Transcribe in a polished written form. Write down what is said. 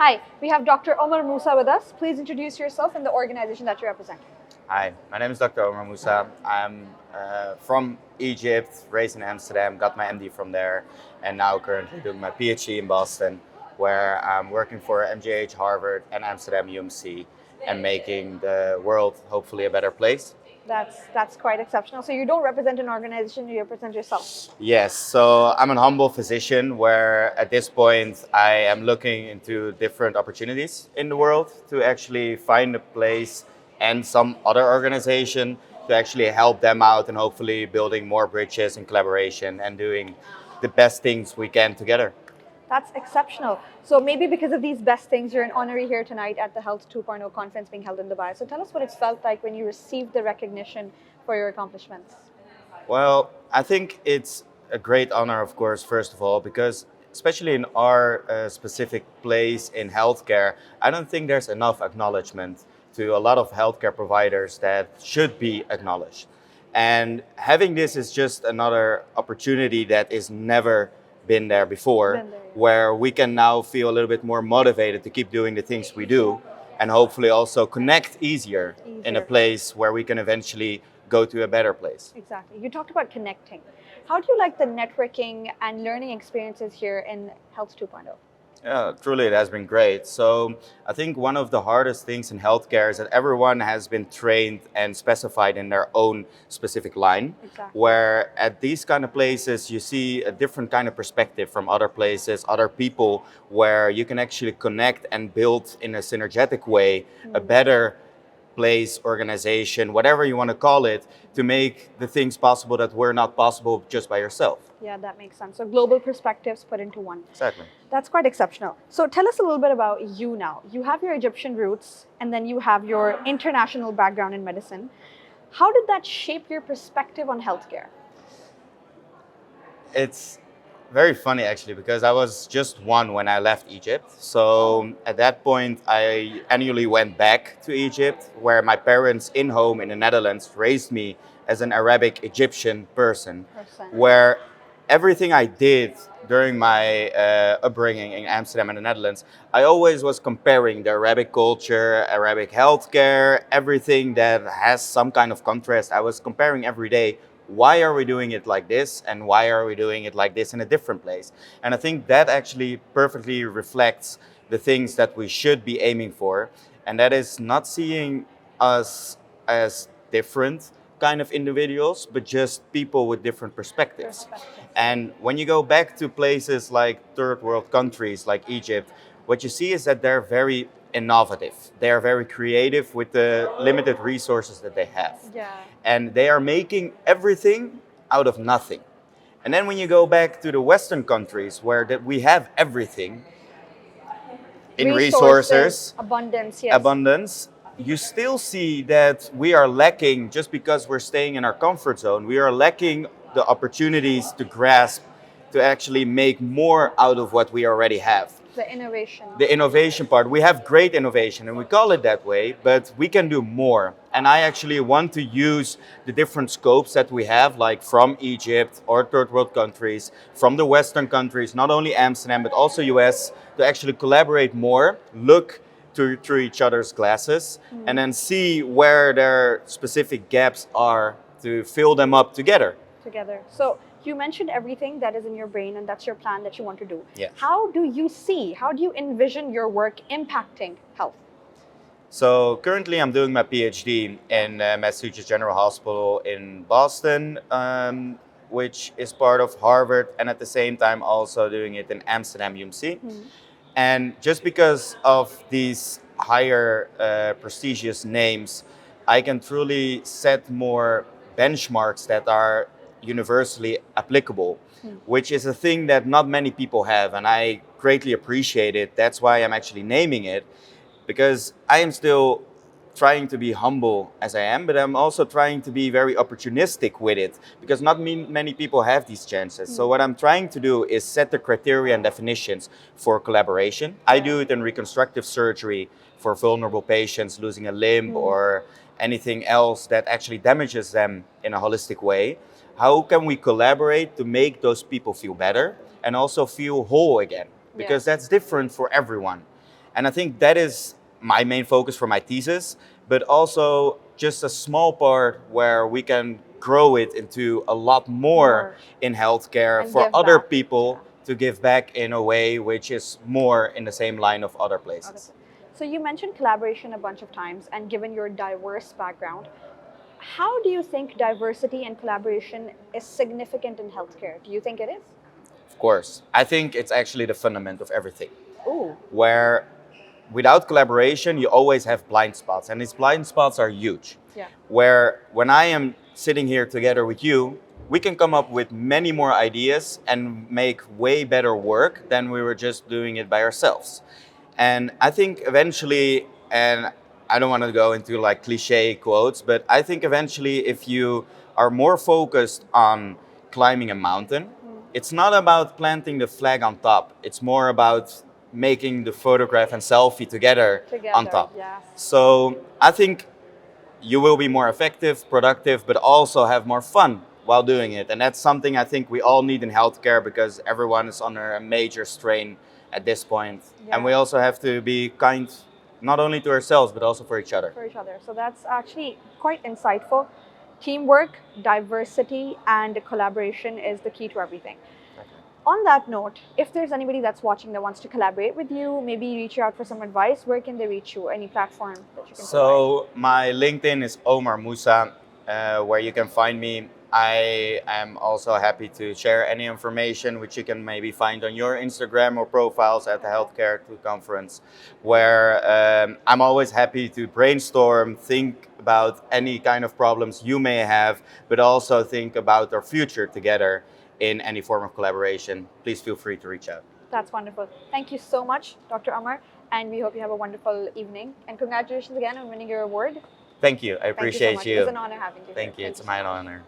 Hi, we have Dr. Omar Moussa with us. Please introduce yourself and the organization that you represent. Hi, my name is Dr. Omar Moussa. I'm from Egypt, raised in Amsterdam, got my MD from there, and now currently doing my PhD in Boston, where I'm working for MGH, Harvard, and Amsterdam UMC, and making the world hopefully a better place. That's quite exceptional. So you don't represent an organization, you represent yourself. Yes, so I'm an humble physician where at this point I am looking into different opportunities in the world to actually find a place and some other organization to actually help them out and hopefully building more bridges and collaboration and doing the best things we can together. That's exceptional. So maybe because of these best things, you're an honoree here tonight at the Health 2.0 conference being held in Dubai. So tell us what it's felt like when you received the recognition for your accomplishments. Well, I think it's a great honor, of course, first of all, because especially in our specific place in healthcare, I don't think there's enough acknowledgement to a lot of healthcare providers that should be acknowledged. And having this is just another opportunity that is never been there before, Been there. where we can now feel a little bit more motivated to keep doing the things we do and hopefully also connect easier in a place where we can eventually go to a better place. Exactly. You talked about connecting. How do you like the networking and learning experiences here in Health 2.0? Yeah, truly it has been great. So I think one of the hardest things in healthcare is that everyone has been trained and specified in their own specific line. Exactly. Where at these kind of places you see a different kind of perspective from other places, other people, where you can actually connect and build in a synergetic way a better place, organization, whatever you want to call it, to make the things possible that were not possible just by yourself. Yeah, that makes sense. So global perspectives put into one. Exactly. That's quite exceptional. So tell us a little bit about you now. You have your Egyptian roots and then you have your international background in medicine. How did that shape your perspective on healthcare? It's very funny actually because I was just one when I left Egypt. So at that point, I annually went back to Egypt where my parents in home in the Netherlands raised me as an Arabic Egyptian person, where everything I did during my upbringing in Amsterdam and the Netherlands, I always was comparing the Arabic culture, Arabic healthcare, everything that has some kind of contrast. I was comparing every day. Why are we doing it like this and why are we doing it like this in a different place? And I think that actually perfectly reflects the things that we should be aiming for. And that is not seeing us as different kind of individuals, but just people with different perspectives. And when you go back to places like third world countries like Egypt, what you see is that they're very innovative. They are very creative with the limited resources that they have. Yeah. And they are making everything out of nothing. And then when you go back to the Western countries where we have everything in resources, abundance, you still see that we are lacking just because we're staying in our comfort zone. We are lacking the opportunities to grasp, to actually make more out of what we already have. The innovation. The innovation part. We have great innovation and we call it that way, but we can do more. And I actually want to use the different scopes that we have, like from Egypt or third world countries, from the Western countries, not only Amsterdam, but also US, to actually collaborate more, look through each other's glasses, and then see where their specific gaps are to fill them up together. So you mentioned everything that is in your brain and that's your plan that you want to do. Yes. How do you envision your work impacting health? So currently I'm doing my PhD in Massachusetts General Hospital in Boston, which is part of Harvard, and at the same time also doing it in Amsterdam UMC. And just because of these higher prestigious names, I can truly set more benchmarks that are universally applicable, which is a thing that not many people have, and I greatly appreciate it. That's why I'm actually naming it, because I am still trying to be humble as I am, but I'm also trying to be very opportunistic with it, because not many people have these chances. So what I'm trying to do is set the criteria and definitions for collaboration. I do it in reconstructive surgery for vulnerable patients losing a limb or anything else that actually damages them in a holistic way. How can we collaborate to make those people feel better and also feel whole again? Because that's different for everyone. And I think that is my main focus for my thesis, but also just a small part where we can grow it into a lot more in healthcare And for give other back. people Yeah. to give back in a way which is more in the same line of other places. So you mentioned collaboration a bunch of times, and given your diverse background, how do you think diversity and collaboration is significant in healthcare? Do you think it is? Of course, I think it's actually the fundament of everything. Ooh. Where without collaboration, you always have blind spots, and these blind spots are huge. Yeah. Where when I am sitting here together with you, we can come up with many more ideas and make way better work than we were just doing it by ourselves. And I think eventually, and I don't want to go into like cliche quotes, but I think eventually if you are more focused on climbing a mountain, it's not about planting the flag on top. It's more about making the photograph and selfie together on top. Yes. So I think you will be more effective, productive, but also have more fun while doing it. And that's something I think we all need in healthcare because everyone is under a major strain at this point. Yeah. And we also have to be kind, not only to ourselves, but also for each other. For each other. So that's actually quite insightful. Teamwork, diversity, and collaboration is the key to everything. On that note, if there's anybody that's watching that wants to collaborate with you, maybe reach out for some advice, where can they reach you? Any platform that you can So my LinkedIn is Omar Moussa, where you can find me. I am also happy to share any information which you can maybe find on your Instagram or profiles at the Healthcare 2 conference, where I'm always happy to brainstorm, think about any kind of problems you may have, but also think about our future together in any form of collaboration. Please feel free to reach out. That's wonderful. Thank you so much, Dr. Omar, and we hope you have a wonderful evening. And congratulations again on winning your award. Thank you. I appreciate Thank you so much. you. It was an honor having you. Thank you. It's my honor.